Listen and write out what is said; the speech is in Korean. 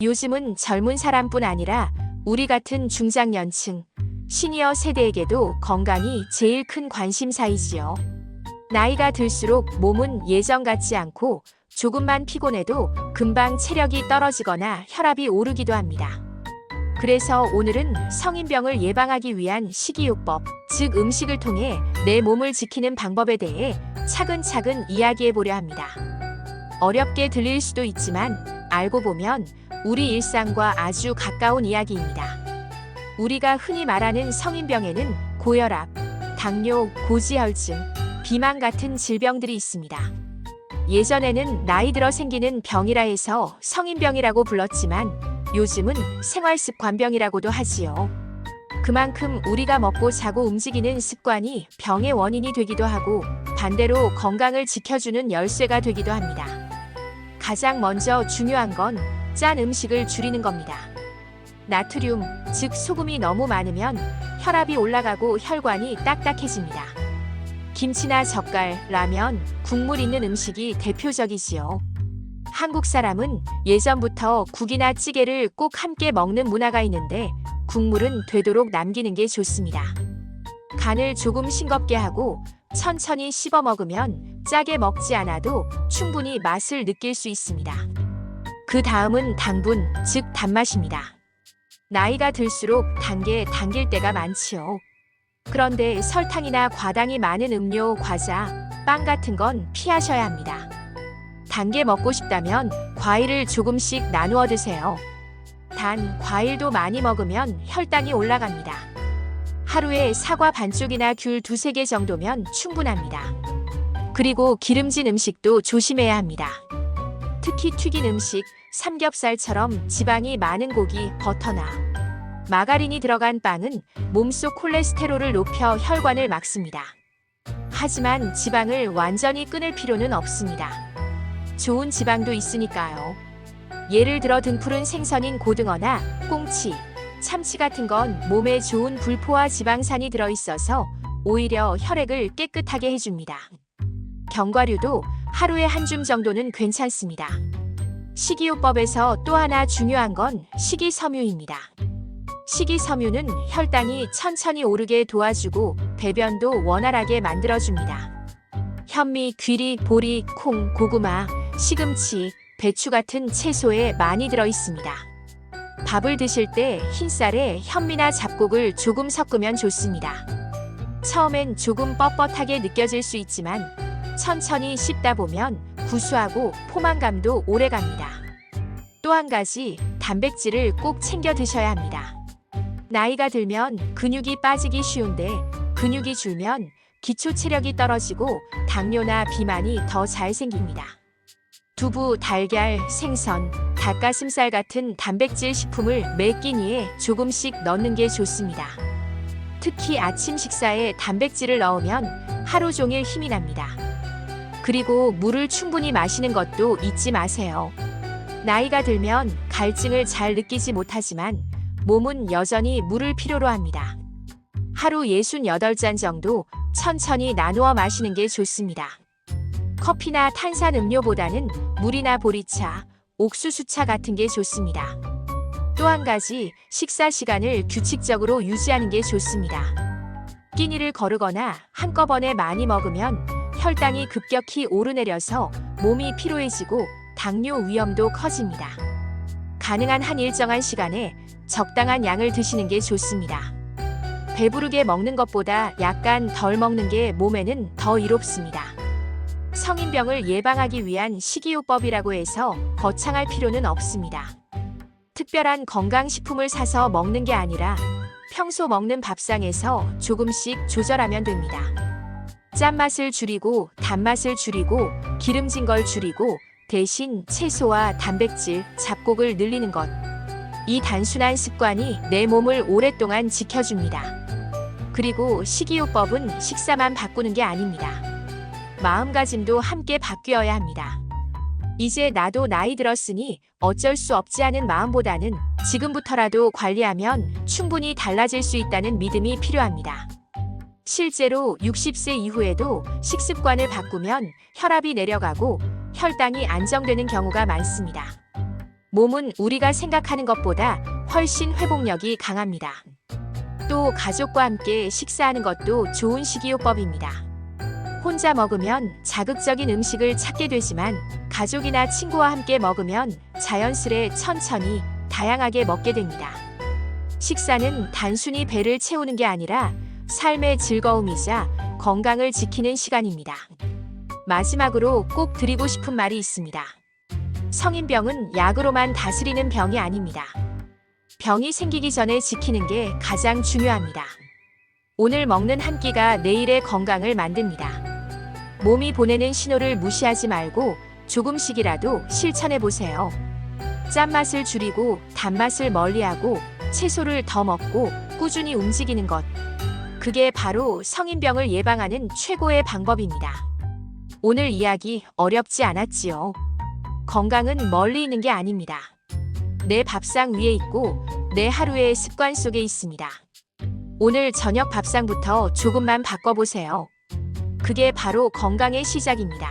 요즘은 젊은 사람뿐 아니라 우리 같은 중장년층, 시니어 세대에게도 건강이 제일 큰 관심사이지요. 나이가 들수록 몸은 예전 같지 않고 조금만 피곤해도 금방 체력이 떨어지거나 혈압이 오르기도 합니다. 그래서 오늘은 성인병을 예방하기 위한 식이요법, 즉 음식을 통해 내 몸을 지키는 방법에 대해 차근차근 이야기해 보려 합니다. 어렵게 들릴 수도 있지만 알고 보면 우리 일상과 아주 가까운 이야기입니다. 우리가 흔히 말하는 성인병에는 고혈압, 당뇨, 고지혈증, 비만 같은 질병들이 있습니다. 예전에는 나이 들어 생기는 병이라 해서 성인병이라고 불렀지만 요즘은 생활습관병이라고도 하지요. 그만큼 우리가 먹고 자고 움직이는 습관이 병의 원인이 되기도 하고 반대로 건강을 지켜주는 열쇠가 되기도 합니다. 가장 먼저 중요한 건 짠 음식을 줄이는 겁니다. 나트륨, 즉 소금이 너무 많으면 혈압이 올라가고 혈관이 딱딱해집니다. 김치나 젓갈, 라면, 국물 있는 음식이 대표적이지요. 한국 사람은 예전부터 국이나 찌개를 꼭 함께 먹는 문화가 있는데 국물은 되도록 남기는 게 좋습니다. 간을 조금 싱겁게 하고 천천히 씹어 먹으면 짜게 먹지 않아도 충분히 맛을 느낄 수 있습니다. 그 다음은 당분, 즉 단맛입니다. 나이가 들수록 단 게 당길 때가 많지요. 그런데 설탕이나 과당이 많은 음료, 과자, 빵 같은 건 피하셔야 합니다. 단 게 먹고 싶다면 과일을 조금씩 나누어 드세요. 단, 과일도 많이 먹으면 혈당이 올라갑니다. 하루에 사과 반쪽이나 귤 2-3개 정도면 충분합니다. 그리고 기름진 음식도 조심해야 합니다. 특히 튀긴 음식, 삼겹살처럼 지방이 많은 고기, 버터나 마가린이 들어간 빵은 몸속 콜레스테롤을 높여 혈관을 막습니다. 하지만 지방을 완전히 끊을 필요는 없습니다. 좋은 지방도 있으니까요. 예를 들어 등푸른 생선인 고등어나 꽁치, 참치 같은 건 몸에 좋은 불포화 지방산이 들어있어서 오히려 혈액을 깨끗하게 해줍니다. 견과류도 하루에 한 줌 정도는 괜찮습니다. 식이요법에서 또 하나 중요한 건 식이섬유입니다. 식이섬유는 혈당이 천천히 오르게 도와주고 배변도 원활하게 만들어줍니다. 현미, 귀리, 보리, 콩, 고구마, 시금치, 배추 같은 채소에 많이 들어있습니다. 밥을 드실 때 흰쌀에 현미나 잡곡을 조금 섞으면 좋습니다. 처음엔 조금 뻣뻣하게 느껴질 수 있지만 천천히 씹다 보면 구수하고 포만감도 오래갑니다. 또 한 가지, 단백질을 꼭 챙겨 드셔야 합니다. 나이가 들면 근육이 빠지기 쉬운데 근육이 줄면 기초 체력이 떨어지고 당뇨나 비만이 더 잘 생깁니다. 두부, 달걀, 생선, 닭가슴살 같은 단백질 식품을 매 끼니에 조금씩 넣는 게 좋습니다. 특히 아침 식사에 단백질을 넣으면 하루 종일 힘이 납니다. 그리고 물을 충분히 마시는 것도 잊지 마세요. 나이가 들면 갈증을 잘 느끼지 못하지만 몸은 여전히 물을 필요로 합니다. 하루 68잔 정도 천천히 나누어 마시는 게 좋습니다. 커피나 탄산 음료보다는 물이나 보리차, 옥수수차 같은 게 좋습니다. 또 한 가지, 식사 시간을 규칙적으로 유지하는 게 좋습니다. 끼니를 거르거나 한꺼번에 많이 먹으면 혈당이 급격히 오르내려서 몸이 피로해지고 당뇨 위험도 커집니다. 가능한 한 일정한 시간에 적당한 양을 드시는 게 좋습니다. 배부르게 먹는 것보다 약간 덜 먹는 게 몸에는 더 이롭습니다. 성인병을 예방하기 위한 식이요법이라고 해서 거창할 필요는 없습니다. 특별한 건강식품을 사서 먹는 게 아니라 평소 먹는 밥상에서 조금씩 조절하면 됩니다. 짠맛을 줄이고 단맛을 줄이고 기름진 걸 줄이고 대신 채소와 단백질, 잡곡을 늘리는 것. 이 단순한 습관이 내 몸을 오랫동안 지켜줍니다. 그리고 식이요법은 식사만 바꾸는 게 아닙니다. 마음가짐도 함께 바뀌어야 합니다. 이제 나도 나이 들었으니 어쩔 수 없지 않은 마음보다는 지금부터라도 관리하면 충분히 달라질 수 있다는 믿음이 필요합니다. 실제로 60세 이후에도 식습관을 바꾸면 혈압이 내려가고 혈당이 안정되는 경우가 많습니다. 몸은 우리가 생각하는 것보다 훨씬 회복력이 강합니다. 또 가족과 함께 식사하는 것도 좋은 식이요법입니다. 혼자 먹으면 자극적인 음식을 찾게 되지만 가족이나 친구와 함께 먹으면 자연스레 천천히 다양하게 먹게 됩니다. 식사는 단순히 배를 채우는 게 아니라 삶의 즐거움이자 건강을 지키는 시간입니다. 마지막으로 꼭 드리고 싶은 말이 있습니다. 성인병은 약으로만 다스리는 병이 아닙니다. 병이 생기기 전에 지키는 게 가장 중요합니다. 오늘 먹는 한 끼가 내일의 건강을 만듭니다. 몸이 보내는 신호를 무시하지 말고 조금씩이라도 실천해 보세요. 짠맛을 줄이고 단맛을 멀리하고 채소를 더 먹고 꾸준히 움직이는 것. 그게 바로 성인병을 예방하는 최고의 방법입니다. 오늘 이야기 어렵지 않았지요? 건강은 멀리 있는 게 아닙니다. 내 밥상 위에 있고 내 하루의 습관 속에 있습니다. 오늘 저녁 밥상부터 조금만 바꿔보세요. 그게 바로 건강의 시작입니다.